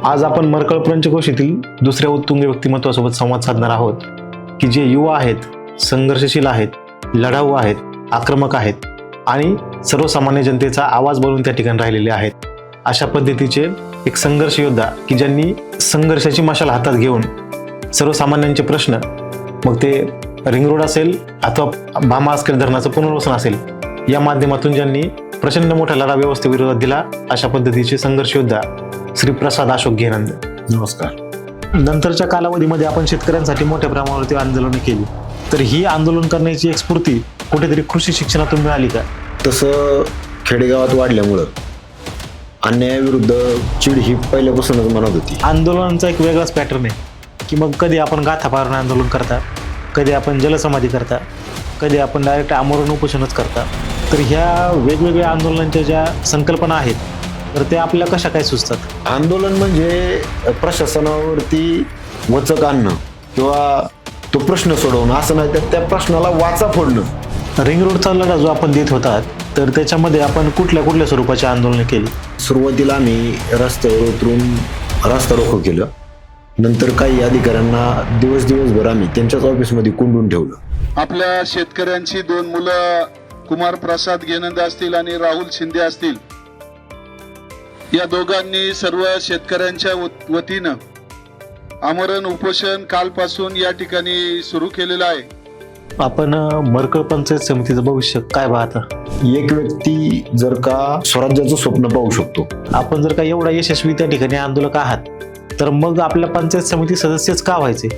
आज आपण मरकळ पंचक्रोशीतील दुसऱ्या उत्तुंग व्यक्तिमत्वासोबत संवाद साधणार आहोत की जे युवा आहेत, संघर्षशील आहेत, लढाऊ आहेत, आक्रमक आहेत आणि सर्वसामान्य जनतेचा आवाज बनून त्या ठिकाणी राहिलेले आहेत. अशा पद्धतीचे एक संघर्ष योद्धा की ज्यांनी संघर्षाची मशाल हातात घेऊन सर्वसामान्यांचे प्रश्न, मग ते रिंग रोड असेल अथवा भामा आसखेड धरणाचं पुनर्वसन असेल, या माध्यमातून ज्यांनी प्रचंड मोठा लढा व्यवस्थेविरोधात दिला, अशा पद्धतीचे संघर्ष योद्धा श्री प्रसाद अशोक घेनंद. नमस्कार. नंतरच्या कालावधीमध्ये आपण शेतकऱ्यांसाठी मोठ्या प्रमाणावरती आंदोलने केली, तर ही आंदोलन करण्याची एक स्फूर्ती कुठेतरी कृषी शिक्षणातून मिळाली का? तसं खेडेगावात वाढल्यामुळं अन्यायाविरुद्ध चिड ही पहिल्यापासूनच मनात होती. आंदोलनाचा एक वेगळाच पॅटर्न आहे की मग कधी आपण गाथापारण आंदोलन करता, कधी आपण जलसमाधी करता, कधी आपण डायरेक्ट आमरण उपोषणच करता. तर ह्या वेगवेगळ्या आंदोलनांच्या ज्या संकल्पना आहेत, तर ते आपल्याला कशा काय सुचतात? आंदोलन म्हणजे प्रशासनावरती वचक आणणं किंवा तो प्रश्न सोडवणं असं नाही, तर त्या प्रश्नाला वाचा फोडणं. रिंग रोडचा लढा जो आपण देत होतात, तर त्याच्यामध्ये आपण कुठल्या कुठल्या स्वरूपाची आंदोलनं केली? सुरुवातीला आम्ही रस्त्यावर उतरून रस्ता रोको केलं. नंतर काही अधिकाऱ्यांना दिवसभर आम्ही त्यांच्याच ऑफिसमध्ये कोंडून ठेवलं. आपल्या शेतकऱ्यांची 2 मुलं कुमार प्रसाद घेनंद असतील आणि राहुल शिंदे असतील, या दोघांनी सर्व शेतकऱ्यांच्या वतीनं आमरण उपोषण कालपासून या ठिकाणी सुरू केलेलं आहे. आपण मरकळ पंचायत समितीचं भविष्य काय पाहता? एक व्यक्ती जर का स्वराज्याचं स्वप्न पाहू शकतो, आपण जर का एवढा यशस्वी त्या ठिकाणी आंदोलक आहात, तर मग आपल्या पंचायत समिती सदस्यच का व्हायचे?